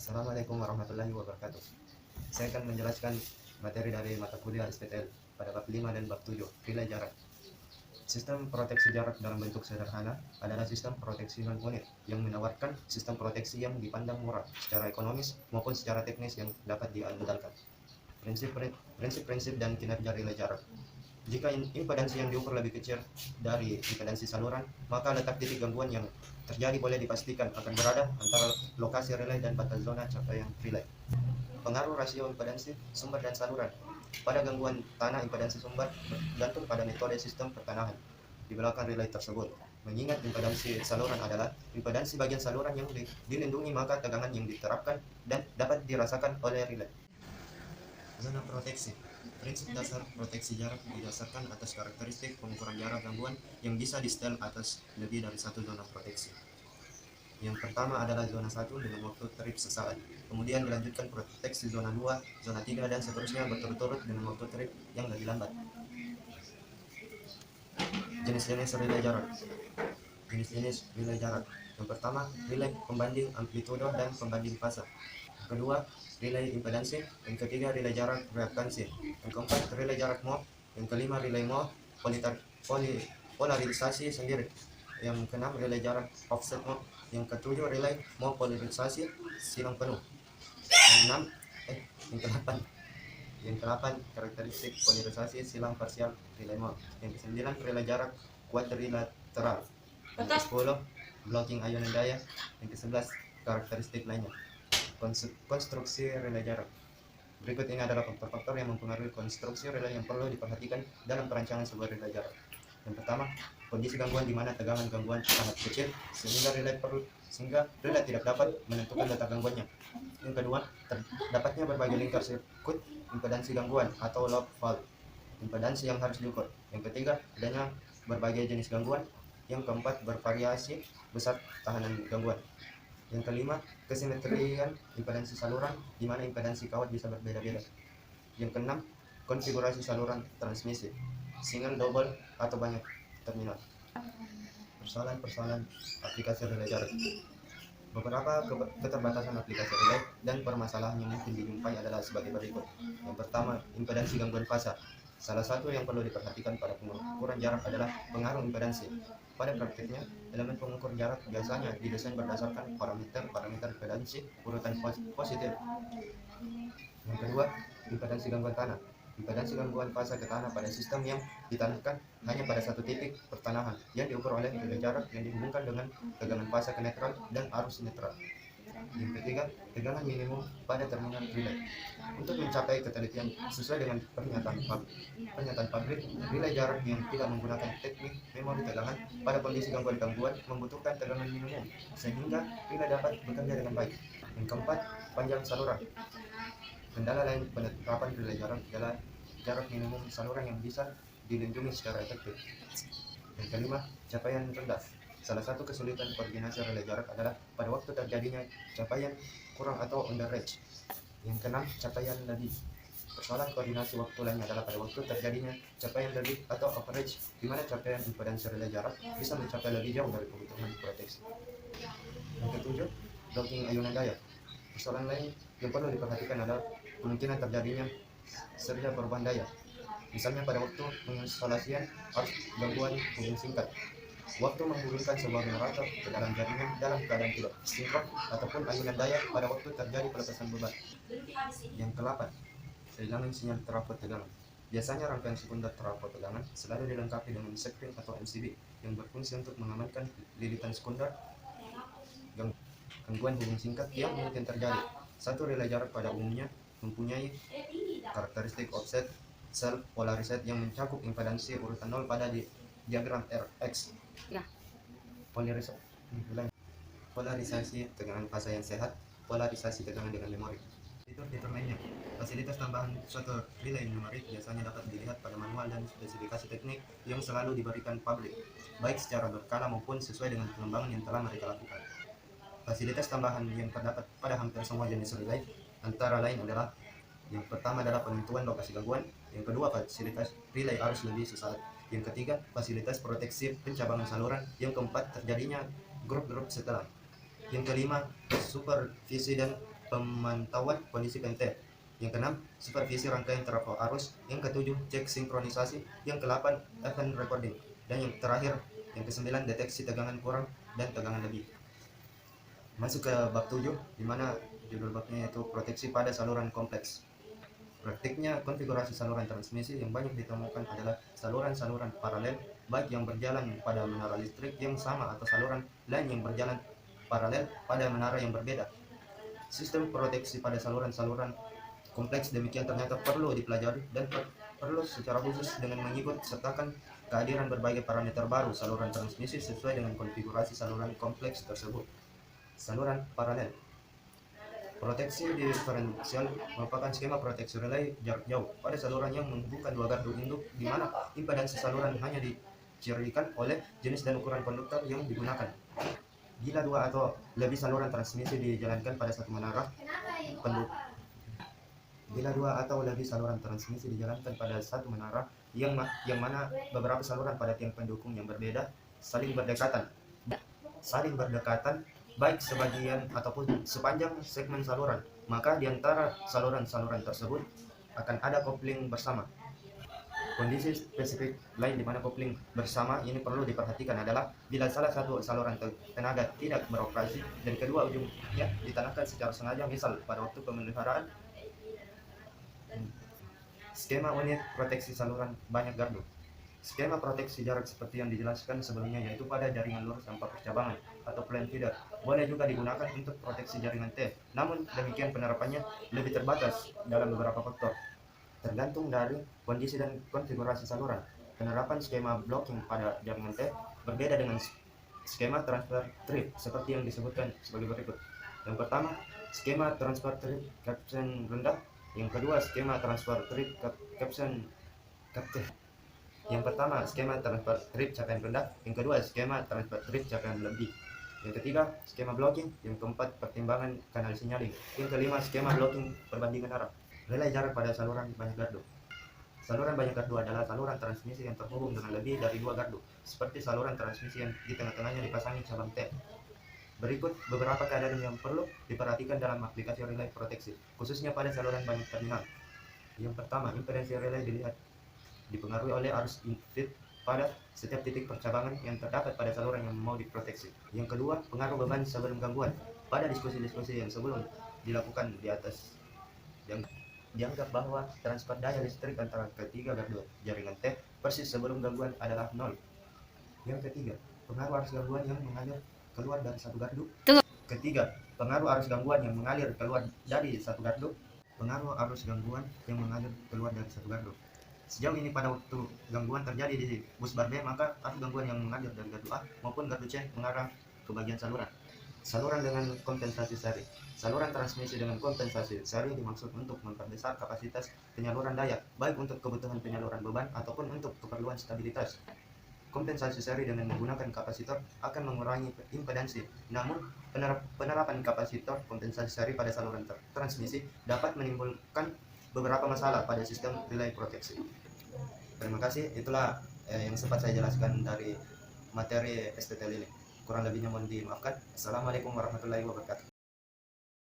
Assalamualaikum warahmatullahi wabarakatuh. Saya akan menjelaskan materi dari mata kuliah SPTL pada bab 5 dan bab 7, relay jarak. Sistem proteksi jarak dalam bentuk sederhana adalah sistem proteksi non-unit yang menawarkan sistem proteksi yang dipandang murah secara ekonomis maupun secara teknis yang dapat diandalkan. Prinsip-prinsip dan kinerja relay jarak. Jika impedansi yang diukur lebih kecil dari impedansi saluran, maka letak titik gangguan yang terjadi boleh dipastikan akan berada antara lokasi relay dan batas zona capaian relay. Pengaruh rasio impedansi sumber dan saluran. Pada gangguan tanah, impedansi sumber bergantung pada metode sistem pertanahan di belakang relay tersebut. Mengingat impedansi saluran adalah impedansi bagian saluran yang dilindungi, maka tegangan yang diterapkan dan dapat dirasakan oleh relay. Zona proteksi. Prinsip dasar proteksi jarak didasarkan atas karakteristik pengukuran jarak gangguan yang bisa disetel atas lebih dari satu zona proteksi. Yang pertama adalah zona 1 dengan waktu trip sesaat. Kemudian dilanjutkan proteksi zona 2, zona 3, dan seterusnya berturut-turut dengan waktu trip yang lebih lambat. Jenis-jenis relay jarak. Jenis-jenis relay jarak. Yang pertama, relay pembanding amplitudo dan pembanding fase. Yang kedua, relay impedansi. Yang ketiga, relay jarak reaktansi. Yang keempat, relay jarak mode. Yang kelima, relay mode polarisasi sendiri. Yang keenam, relay jarak offset mode. Yang ketujuh, relay mode polarisasi silang penuh. Yang kedelapan, karakteristik polarisasi silang parsial relay mode. Yang kesembilan, relay jarak kuadrilateral. Yang ke-10, blocking ayunan daya. Yang ke-11, karakteristik lainnya. Konstruksi relay jarak. Berikut ini adalah faktor-faktor yang mempengaruhi konstruksi relay yang perlu diperhatikan dalam perancangan sebuah relay jarak. Yang pertama, kondisi gangguan di mana tegangan gangguan sangat kecil sehingga relay tidak dapat menentukan letak gangguannya. Yang kedua, terdapatnya berbagai lingkar sirkuit impedansi gangguan atau loop valve impedansi yang harus diukur. Yang ketiga, adanya berbagai jenis gangguan. Yang keempat, bervariasi besar tahanan gangguan. Yang kelima, kesimetrian impedansi saluran di mana impedansi kawat bisa berbeda-beda. Yang keenam, konfigurasi saluran transmisi, single, double, atau banyak terminal. Persoalan aplikasi relay jarak. Beberapa keterbatasan aplikasi relay dan permasalahan yang mungkin dijumpai adalah sebagai berikut. Yang pertama, impedansi gangguan fasa. Salah satu yang perlu diperhatikan pada pengukuran jarak adalah pengaruh impedansi. Pada praktiknya, elemen pengukur jarak biasanya didesain berdasarkan parameter impedansi urutan positif. Yang kedua, impedansi gangguan tanah. Impedansi gangguan fase ke tanah pada sistem yang ditanahkan hanya pada satu titik pertanahan yang diukur oleh relay jarak yang dihubungkan dengan tegangan fase ke netral dan arus netral. Yang ketiga, tegangan minimum pada terminal relay. Untuk mencapai ketelitian sesuai dengan pernyataan pabrik, relay jarak yang tidak menggunakan teknik memori tegangan pada kondisi gangguan membutuhkan tegangan minimum sehingga relay dapat bekerja dengan baik. Yang keempat, panjang saluran. Kendala lain penerapan relay jarak adalah jarak minimum saluran yang bisa dilindungi secara efektif. Yang kelima, capaian rendah. Salah satu kesulitan koordinasi relay jarak adalah pada waktu terjadinya capaian kurang atau underreach. Yang keenam, capaian lebih. Persoalan koordinasi waktu lainnya adalah pada waktu terjadinya capaian lebih atau overreach, di mana capaian impedansi relay jarak bisa mencapai lebih jauh dari kebutuhan proteksi. Yang ketujuh, blocking ayunan daya. Persoalan lain yang perlu diperhatikan adalah kemungkinan terjadinya serya perubahan daya. Misalnya pada waktu penginstalasian arus gangguan hubung singkat, waktu menghubungkan sebuah generator ke dalam jaringan dalam keadaan tidak sinkron, ataupun ayunan daya pada waktu terjadi pelepasan beban. Yang ke-8, kehilangan sinyal trafo tegangan. Biasanya rangkaian sekunder trafo tegangan selalu dilengkapi dengan sekring atau MCB yang berfungsi untuk mengamankan lilitan sekunder gangguan hubung singkat yang mungkin terjadi. Satu relay jarak pada umumnya mempunyai karakteristik offset self polarized yang mencakup impedansi urutan 0 pada diagram RX. Polarisasi tegangan fase yang sehat, polarisasi tegangan dengan memori. Fitur lainnya. Fasilitas tambahan suatu relay numerik biasanya dapat dilihat pada manual dan spesifikasi teknik yang selalu diberikan publik, baik secara berkala maupun sesuai dengan pengembangan yang telah mereka lakukan. Fasilitas tambahan yang terdapat pada hampir semua jenis relay antara lain adalah: yang pertama adalah penentuan lokasi gangguan, yang kedua fasilitas relay arus lebih sesaat, yang ketiga fasilitas proteksi pencabangan saluran, yang keempat terjadinya grup-grup setelah. Yang kelima, supervisi dan pemantauan kondisi PT. Yang keenam, supervisi rangkaian trafo arus. Yang ketujuh, cek sinkronisasi. Yang kedelapan, event recording. Dan yang terakhir, yang kesembilan, deteksi tegangan kurang dan tegangan lebih. Masuk ke bab 7, di mana judul babnya yaitu proteksi pada saluran kompleks. Praktiknya konfigurasi saluran transmisi yang banyak ditemukan adalah saluran-saluran paralel, baik yang berjalan pada menara listrik yang sama atau saluran lain yang berjalan paralel pada menara yang berbeda. Sistem proteksi pada saluran-saluran kompleks demikian ternyata perlu dipelajari dan perlu secara khusus dengan mengikut sertakan kehadiran berbagai parameter baru saluran transmisi sesuai dengan konfigurasi saluran kompleks tersebut. Saluran paralel. Proteksi diferensial merupakan skema proteksi relay jarak jauh pada saluran yang menghubungkan dua gardu induk di mana impedansi saluran hanya dicirikan oleh jenis dan ukuran konduktor yang digunakan. Bila dua atau lebih saluran transmisi dijalankan pada satu menara pendukung yang mana beberapa saluran pada tiang pendukung yang berbeda saling berdekatan baik sebagian ataupun sepanjang segmen saluran, maka di antara saluran-saluran tersebut akan ada kopling bersama. Kondisi spesifik lain di mana kopling bersama ini perlu diperhatikan adalah bila salah satu saluran tenaga tidak beroperasi dan kedua ujungnya ditanahkan secara sengaja, misal pada waktu pemeliharaan. Skema unit proteksi saluran banyak gardu. Skema proteksi jarak seperti yang dijelaskan sebelumnya yaitu pada jaringan lurus tanpa percabangan atau plain feeder boleh juga digunakan untuk proteksi jaringan T. Namun demikian penerapannya lebih terbatas dalam beberapa faktor, tergantung dari kondisi dan konfigurasi saluran. Penerapan skema blocking pada jaringan T berbeda dengan skema transfer trip seperti yang disebutkan sebagai berikut. Yang pertama, skema transfer trip caption rendah. Yang kedua, skema transfer trip caption. Yang pertama, skema transfer trip capaian rendah. Yang kedua, skema transfer trip capaian lebih. Yang ketiga, skema blocking. Yang keempat, pertimbangan kanal signaling. Yang kelima, skema blocking perbandingan arah. Relay jarak pada saluran banyak gardu. Saluran banyak gardu adalah saluran transmisi yang terhubung dengan lebih dari dua gardu, seperti saluran transmisi yang di tengah-tengahnya dipasangi cabang T. Berikut beberapa keadaan yang perlu diperhatikan dalam aplikasi relay proteksi, khususnya pada saluran banyak terminal. Yang pertama, impedansi relay dilihat dipengaruhi oleh arus input pada setiap titik percabangan yang terdapat pada saluran yang mau diproteksi. Yang kedua, pengaruh beban sebelum gangguan. Pada diskusi-diskusi yang sebelum dilakukan di atas, yang dianggap bahwa transfer daya listrik antara ketiga gardu jaringan T persis sebelum gangguan adalah 0. Yang ketiga, pengaruh arus gangguan yang mengalir keluar dari satu gardu. Ketiga, pengaruh arus gangguan yang mengalir keluar dari satu gardu. Pengaruh arus gangguan yang mengalir keluar dari satu gardu. Sejauh ini pada waktu gangguan terjadi di bus bar B, maka arus gangguan yang mengalir dari gardu A maupun gardu C mengarah ke bagian saluran. Saluran dengan kompensasi seri. Saluran transmisi dengan kompensasi seri dimaksud untuk memperbesar kapasitas penyaluran daya, baik untuk kebutuhan penyaluran beban ataupun untuk keperluan stabilitas. Kompensasi seri dengan menggunakan kapasitor akan mengurangi impedansi. Namun, penerapan kapasitor kompensasi seri pada saluran transmisi dapat menimbulkan beberapa masalah pada sistem relay proteksi. Terima kasih, itulah yang sempat saya jelaskan dari materi STT ini. Kurang lebihnya mohon dimaafkan. Assalamualaikum warahmatullahi wabarakatuh.